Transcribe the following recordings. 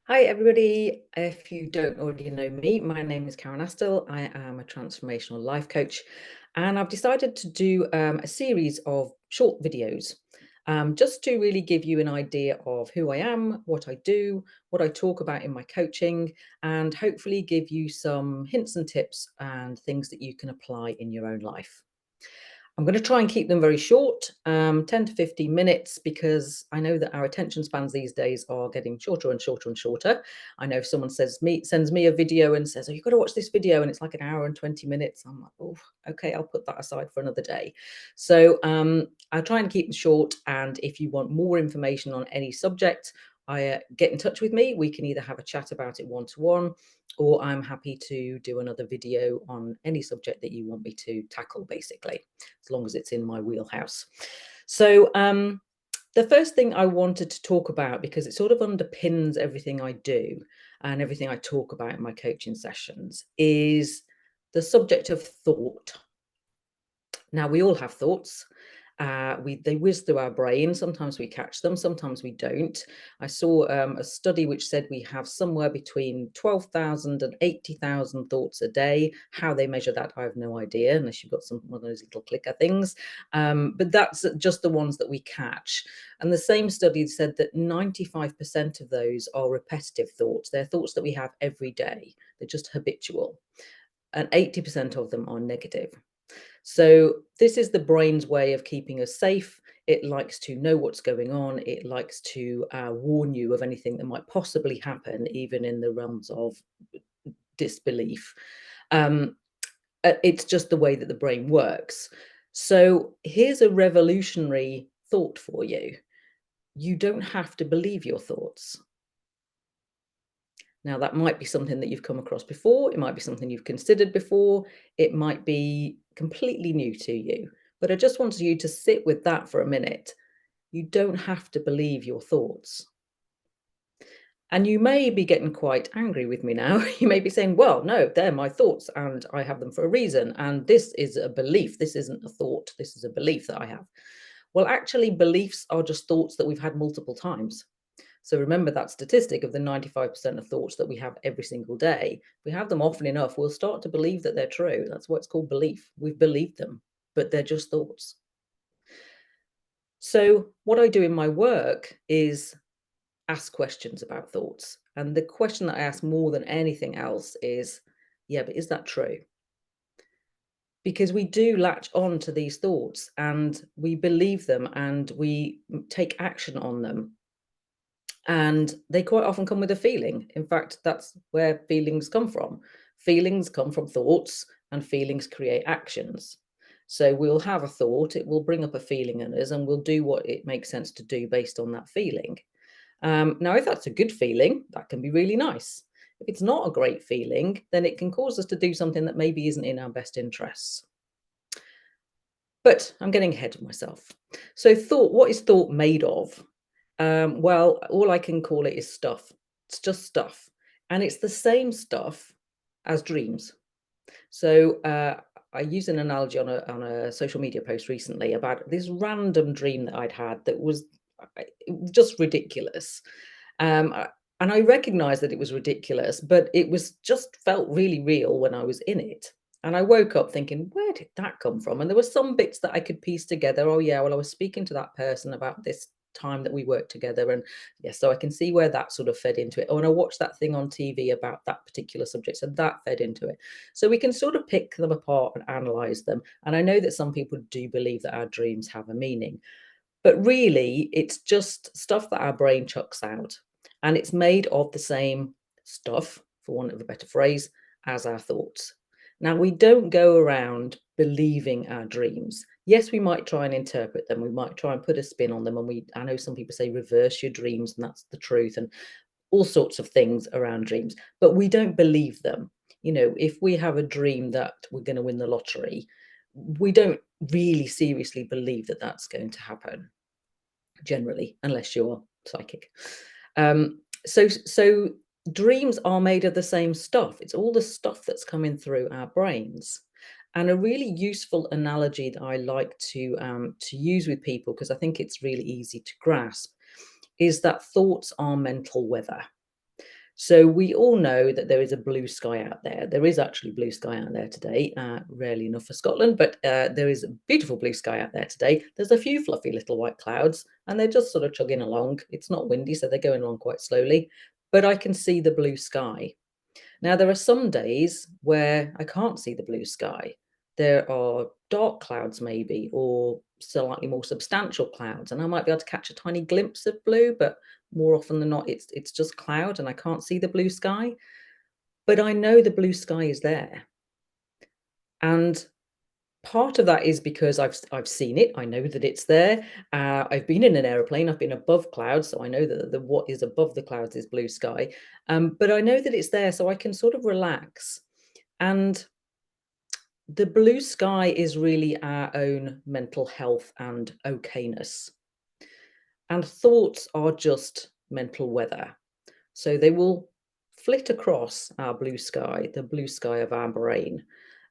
Hi, everybody. If you don't already know me, my name is Karen Astle. I am a transformational life coach, and I've decided to do a series of short videos just to really give you an idea of who I am, what I do, what I talk about in my coaching, and hopefully give you some hints and tips and things that you can apply in your own life. I'm going to try and keep them very short, 10 to 15 minutes, because I know that our attention spans these days are getting shorter and shorter and shorter. I know if someone sends me a video and says, "Oh, you've got to watch this video," and it's like an hour and 20 minutes. I'm like, "Oh, okay, I'll put that aside for another day." So I'll try and keep them short. And if you want more information on any subject, get in touch with me. We can either have a chat about it one-to-one, or I'm happy to do another video on any subject that you want me to tackle, basically, as long as it's in my wheelhouse. So the first thing I wanted to talk about, because it sort of underpins everything I do and everything I talk about in my coaching sessions, is the subject of thought. Now, we all have thoughts. They whiz through our brain. Sometimes we catch them, sometimes we don't. I saw a study which said we have somewhere between 12,000 and 80,000 thoughts a day. How they measure that, I have no idea, unless you've got some one of those little clicker things. But that's just the ones that we catch. And the same study said that 95% of those are repetitive thoughts. They're thoughts that we have every day. They're just habitual. And 80% of them are negative. So this is the brain's way of keeping us safe. It likes to know what's going on. It likes to warn you of anything that might possibly happen, even in the realms of disbelief. It's just the way that the brain works. So here's a revolutionary thought for you. You don't have to believe your thoughts. Now, that might be something that you've come across before. It might be something you've considered before. It might be completely new to you. But I just wanted you to sit with that for a minute. You don't have to believe your thoughts. And you may be getting quite angry with me now. You may be saying, well, no, they're my thoughts and I have them for a reason. And this is a belief. This isn't a thought. This is a belief that I have. Well, actually, beliefs are just thoughts that we've had multiple times. So remember that statistic of the 95% of thoughts that we have every single day. If we have them often enough, we'll start to believe that they're true. That's what's called belief. We've believed them, but they're just thoughts. So what I do in my work is ask questions about thoughts. And the question that I ask more than anything else is, yeah, but is that true? Because we do latch on to these thoughts and we believe them and we take action on them. And they quite often come with a feeling. In fact, that's where feelings come from. Feelings come from thoughts, and feelings create actions. So we'll have a thought, it will bring up a feeling in us, and we'll do what it makes sense to do based on that feeling. Now, if that's a good feeling, that can be really nice. If it's not a great feeling, then it can cause us to do something that maybe isn't in our best interests. But I'm getting ahead of myself. So thought, what is thought made of? Well, all I can call it is stuff. It's just stuff. And it's the same stuff as dreams. So I used an analogy on a social media post recently about this random dream that I'd had that was just ridiculous. And I recognized that it was ridiculous, but it was just felt really real when I was in it. And I woke up thinking, where did that come from? And there were some bits that I could piece together. Oh, yeah, well, I was speaking to that person about this time that we worked together. And yes, so I can see where that sort of fed into it. Oh, and I watched that thing on TV about that particular subject. So that fed into it. So we can sort of pick them apart and analyze them. And I know that some people do believe that our dreams have a meaning. But really, it's just stuff that our brain chucks out. And it's made of the same stuff, for want of a better phrase, as our thoughts. Now, we don't go around believing our dreams. Yes, we might try and interpret them. We might try and put a spin on them. And I know some people say reverse your dreams, and that's the truth, and all sorts of things around dreams. But we don't believe them. You know, if we have a dream that we're going to win the lottery, we don't really seriously believe that that's going to happen, generally, unless you're psychic. So dreams are made of the same stuff. It's all the stuff that's coming through our brains. And a really useful analogy that I like to use with people, because I think it's really easy to grasp, is that thoughts are mental weather. So we all know that there is a blue sky out there. There is actually blue sky out there today, rarely enough for Scotland, but there is a beautiful blue sky out there today. There's a few fluffy little white clouds, and they're just sort of chugging along. It's not windy, so they're going along quite slowly, but I can see the blue sky. Now, there are some days where I can't see the blue sky. There are dark clouds maybe, or slightly more substantial clouds, and I might be able to catch a tiny glimpse of blue, but more often than not, it's just cloud and I can't see the blue sky. But I know the blue sky is there. And part of that is because I've seen it. I know that it's there. I've been in an aeroplane. I've been above clouds, so I know that what is above the clouds is blue sky. But I know that it's there, so I can sort of relax. And the blue sky is really our own mental health and okayness. And thoughts are just mental weather. So they will flit across our blue sky, the blue sky of our brain.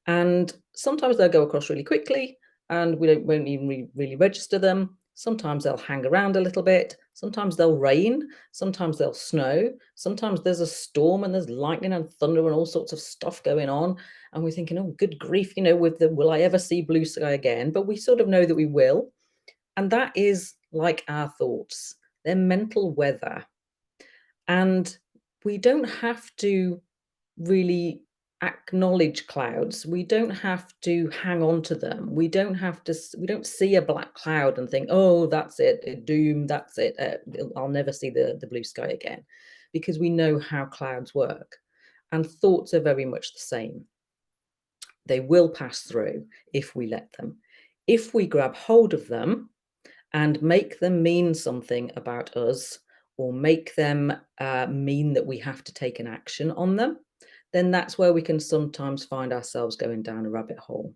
And sometimes they'll go across really quickly and won't even really register them. Sometimes they'll hang around a little bit. Sometimes they'll rain. Sometimes they'll snow. Sometimes there's a storm and there's lightning and thunder and all sorts of stuff going on. And we're thinking, oh, good grief, with the will I ever see blue sky again? But we sort of know that we will. And that is like our thoughts. They're mental weather. And we don't have to really acknowledge clouds. We don't have to hang on to them. We don't see a black cloud and think, oh, that's it, doom, that's it. I'll never see the blue sky again, because we know how clouds work. And thoughts are very much the same. They will pass through if we let them. If we grab hold of them and make them mean something about us, or make them mean that we have to take an action on them, then that's where we can sometimes find ourselves going down a rabbit hole.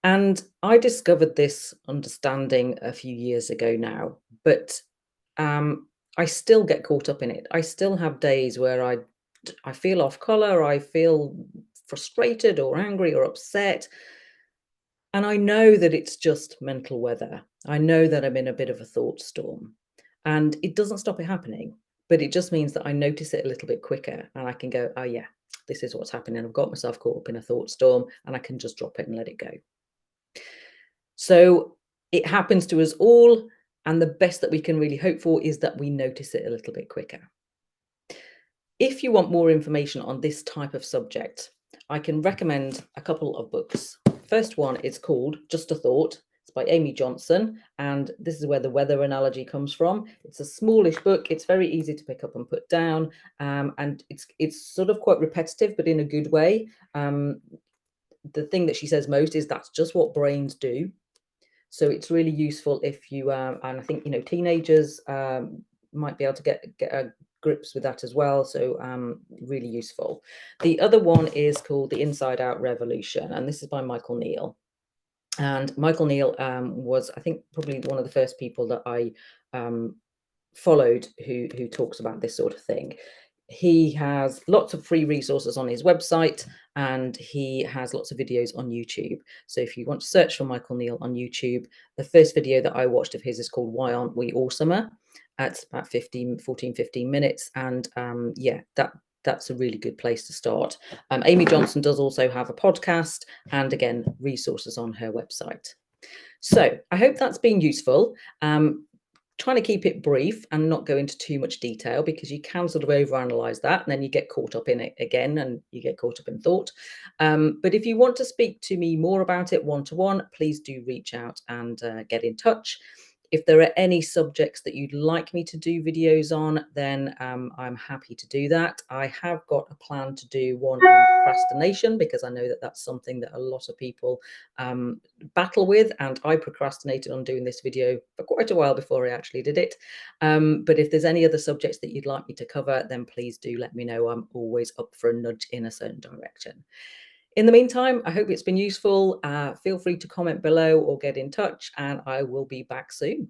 And I discovered this understanding a few years ago now, but I still get caught up in it. I still have days where I feel off color, I feel frustrated or angry or upset. And I know that it's just mental weather. I know that I'm in a bit of a thought storm, and it doesn't stop it happening, but it just means that I notice it a little bit quicker and I can go, oh yeah, this is what's happening. I've got myself caught up in a thought storm, and I can just drop it and let it go. So it happens to us all. And the best that we can really hope for is that we notice it a little bit quicker. If you want more information on this type of subject, I can recommend a couple of books. First one is called Just a Thought. It's by Amy Johnson, and this is where the weather analogy comes from. It's a smallish book. It's very easy to pick up and put down, and it's sort of quite repetitive, but in a good way. The thing that she says most is that's just what brains do. So it's really useful if you, and I think, teenagers might be able to get grips with that as well. So really useful. The other one is called The Inside Out Revolution, and this is by Michael Neill. And Michael Neill was, I think, probably one of the first people that I followed who talks about this sort of thing. He has lots of free resources on his website, and he has lots of videos on YouTube. So if you want to search for Michael Neill on YouTube, the first video that I watched of his is called Why Aren't We Awesomer? It's about 15 minutes. And yeah, that's a really good place to start. Amy Johnson does also have a podcast, and again, resources on her website. So I hope that's been useful. Trying to keep it brief and not go into too much detail, because you can sort of overanalyze that and then you get caught up in it again and you get caught up in thought. But if you want to speak to me more about it one-to-one, please do reach out and get in touch. If there are any subjects that you'd like me to do videos on, then I'm happy to do that. I have got a plan to do one on procrastination, because I know that that's something that a lot of people battle with, and I procrastinated on doing this video for quite a while before I actually did it. But if there's any other subjects that you'd like me to cover, then please do let me know. I'm always up for a nudge in a certain direction. In the meantime, I hope it's been useful. Feel free to comment below or get in touch, and I will be back soon.